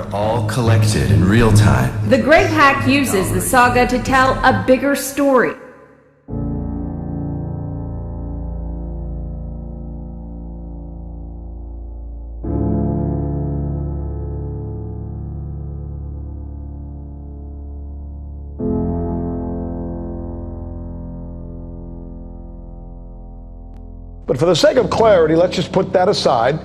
They're all collected in real time. The Great Hack uses the saga to tell a bigger story. But for the sake of clarity, let's just put that aside.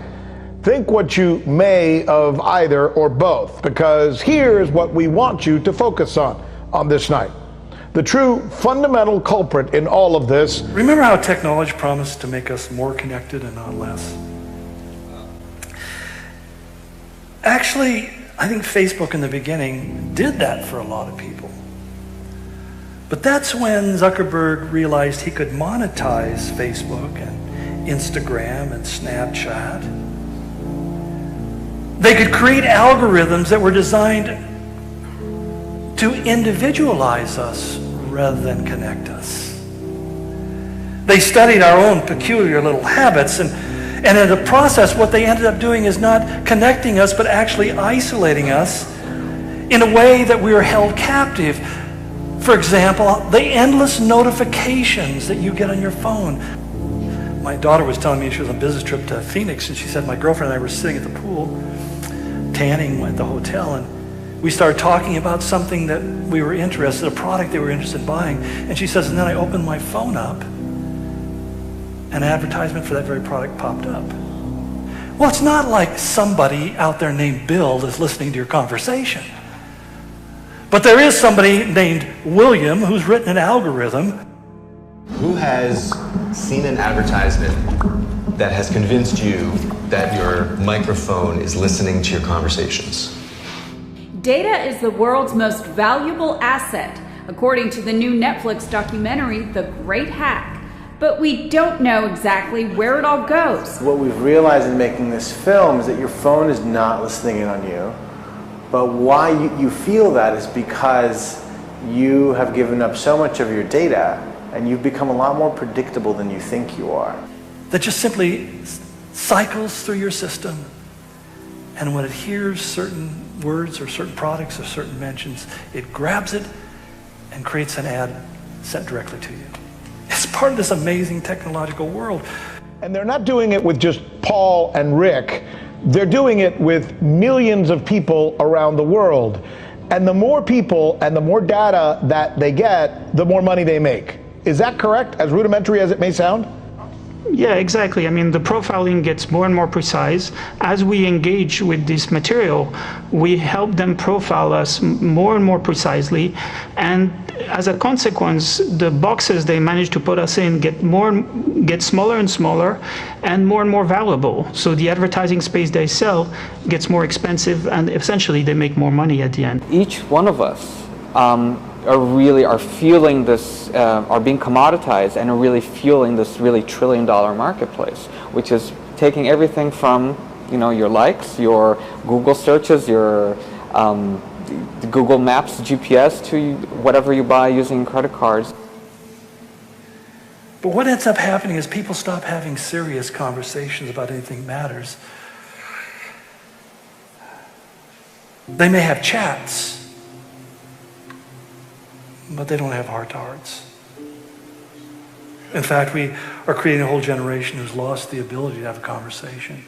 Think what you may of either or both, because here is what we want you to focus on this night. The true fundamental culprit in all of this. Remember how technology promised to make us more connected and not less? Actually, I think Facebook in the beginning did that for a lot of people. But that's when Zuckerberg realized he could monetize Facebook and Instagram and Snapchat. They could create algorithms that were designed to individualize us rather than connect us. They studied our own peculiar little habits, and in the process, what they ended up doing is not connecting us, but actually isolating us in a way that we were held captive. For example, the endless notifications that you get on your phone. My daughter was telling me she was on a business trip to Phoenix, and she said my girlfriend and I were sitting at the pool, tanning at the hotel, and we started talking about something that we were interested, a product they were interested in buying. And she says, and then I opened my phone up, an advertisement for that very product popped up. Well, it's not like somebody out there named Bill is listening to your conversation. But there is somebody named William who's written an algorithm. Who has seen an advertisement that has convinced you that your microphone is listening to your conversations? Data is the world's most valuable asset, according to the new Netflix documentary, The Great Hack. But we don't know exactly where it all goes. What we've realized in making this film is that your phone is not listening in on you. But why you feel that is because you have given up so much of your data and you've become a lot more predictable than you think you are. That just simply cycles through your system, and when it hears certain words or certain products or certain mentions, it grabs it and creates an ad sent directly to you. It's part of this amazing technological world. And they're not doing it with just Paul and Rick. They're doing it with millions of people around the world. And the more people and the more data that they get, the more money they make. Is that correct, as rudimentary as it may sound? Yeah, exactly. I mean, the profiling gets more and more precise. As we engage with this material, we help them profile us more and more precisely. And as a consequence, the boxes they manage to put us in get smaller and smaller and more valuable. So the advertising space they sell gets more expensive, and essentially they make more money at the end. Each one of us are feeling this, are being commoditized and are really fueling this really $1 trillion marketplace, which is taking everything from, your likes, your Google searches, your Google Maps GPS to whatever you buy using credit cards. But what ends up happening is people stop having serious conversations about anything that matters. They may have chats, but they don't have heart-to-hearts. In fact, we are creating a whole generation who's lost the ability to have a conversation.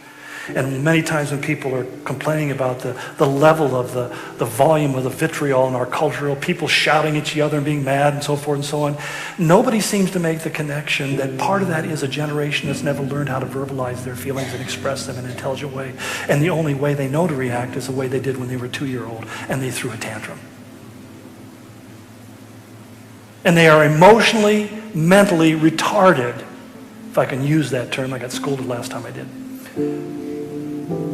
And many times when people are complaining about the level of the volume of the vitriol in our culture, people shouting at each other and being mad and so forth and so on, nobody seems to make the connection that part of that is a generation that's never learned how to verbalize their feelings and express them in an intelligent way. And the only way they know to react is the way they did when they were 2-year-old and they threw a tantrum. And they are emotionally, mentally retarded, if I can use that term. I got scolded last time I did.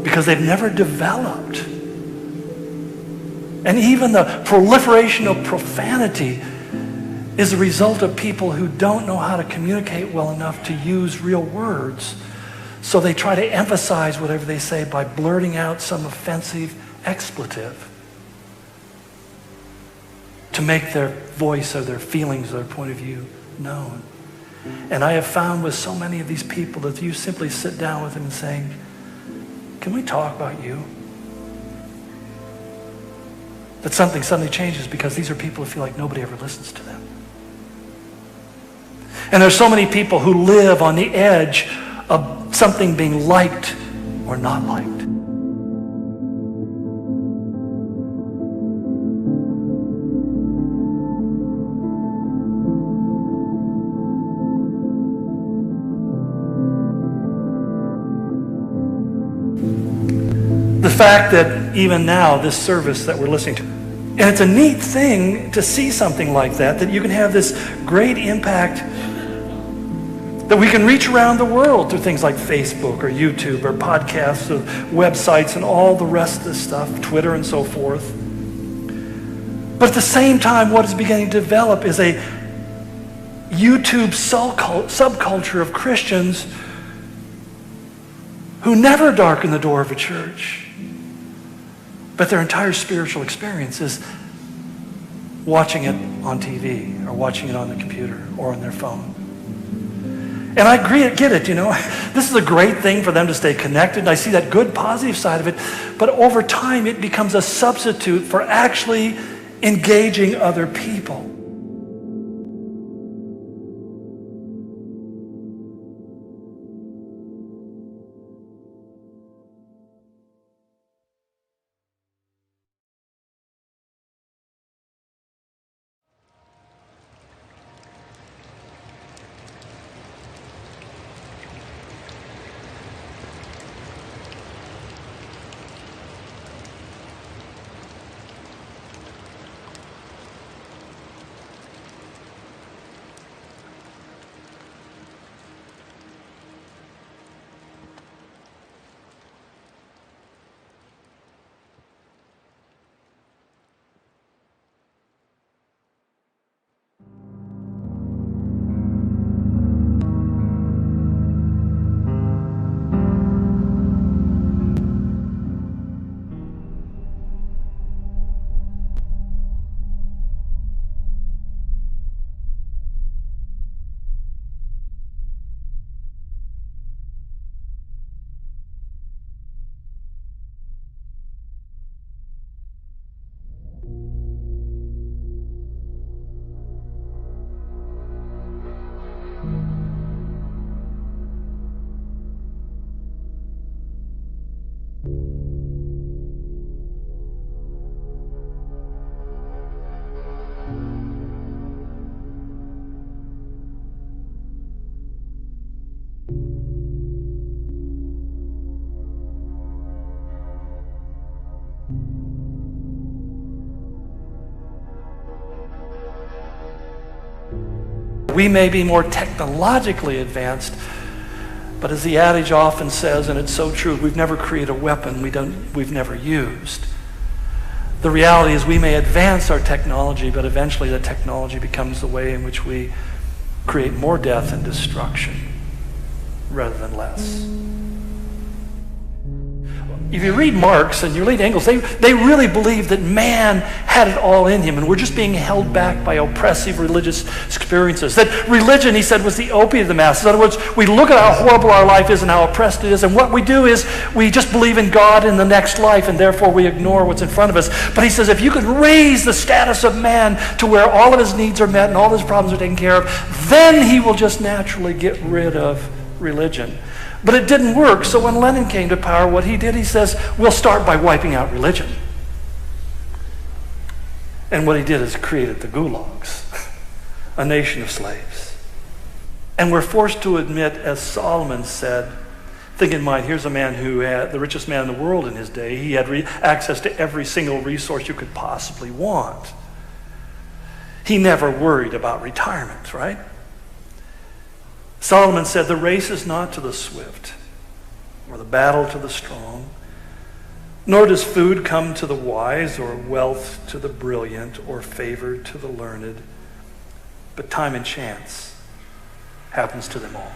Because they've never developed. And even the proliferation of profanity is a result of people who don't know how to communicate well enough to use real words. So they try to emphasize whatever they say by blurting out some offensive expletive to make their voice or their feelings or their point of view known. And I have found with so many of these people that you simply sit down with them and saying, can we talk about you? that something suddenly changes because these are people who feel like nobody ever listens to them. And there's so many people who live on the edge of something being liked or not liked. The fact that even now, this service that we're listening to, and it's a neat thing to see something like that you can have this great impact, that we can reach around the world through things like Facebook or YouTube or podcasts or websites and all the rest of this stuff, Twitter and so forth. But at the same time, what is beginning to develop is a YouTube subculture of Christians who never darken the door of a church. But their entire spiritual experience is watching it on TV or watching it on the computer or on their phone. And I get it, you know. This is a great thing for them to stay connected. And I see that good, positive side of it. But over time, it becomes a substitute for actually engaging other people. We may be more technologically advanced, but as the adage often says, and it's so true, we've never created a weapon we've never used. The reality is we may advance our technology, but eventually the technology becomes the way in which we create more death and destruction rather than less. If you read Marx and you read Engels, they really believe that man had it all in him and we're just being held back by oppressive religious experiences. That religion, he said, was the opiate of the masses. In other words, we look at how horrible our life is and how oppressed it is, and what we do is we just believe in God in the next life, and therefore we ignore what's in front of us. But he says if you can raise the status of man to where all of his needs are met and all his problems are taken care of, then he will just naturally get rid of religion. But it didn't work, so when Lenin came to power, what he did, he says, we'll start by wiping out religion. And what he did is created the gulags, a nation of slaves. And we're forced to admit, as Solomon said, think in mind, here's a man who had the richest man in the world in his day. He had access to every single resource you could possibly want. He never worried about retirement, right? Solomon said, the race is not to the swift, or the battle to the strong, nor does food come to the wise, or wealth to the brilliant, or favor to the learned, but time and chance happens to them all.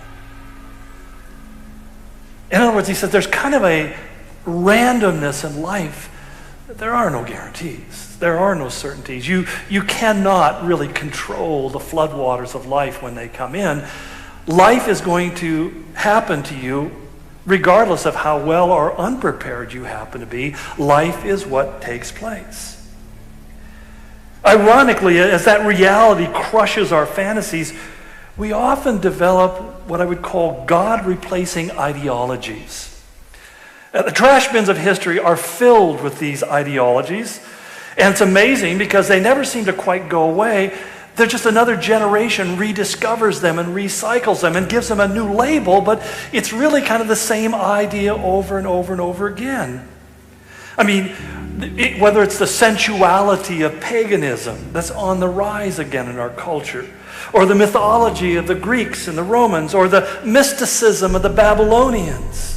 In other words, he says there's kind of a randomness in life. There are no guarantees. There are no certainties. You cannot really control the floodwaters of life when they come in. Life is going to happen to you regardless of how well or unprepared you happen to be. Life is what takes place. Ironically, as that reality crushes our fantasies, we often develop what I would call God-replacing ideologies. The trash bins of history are filled with these ideologies, and it's amazing because they never seem to quite go away. They're just another generation rediscovers them and recycles them and gives them a new label, but it's really kind of the same idea over and over and over again. I mean, whether it's the sensuality of paganism that's on the rise again in our culture, or the mythology of the Greeks and the Romans, or the mysticism of the Babylonians,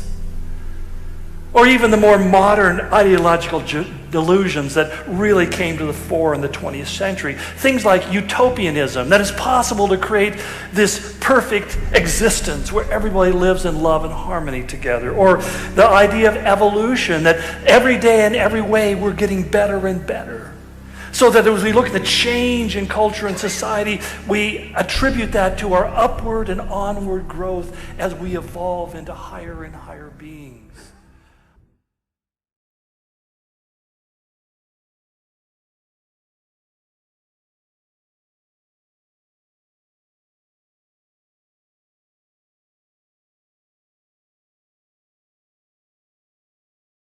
or even the more modern ideological delusions that really came to the fore in the 20th century. Things like utopianism, that it's possible to create this perfect existence where everybody lives in love and harmony together. Or the idea of evolution, that every day in every way we're getting better and better. So that as we look at the change in culture and society, we attribute that to our upward and onward growth as we evolve into higher and higher beings.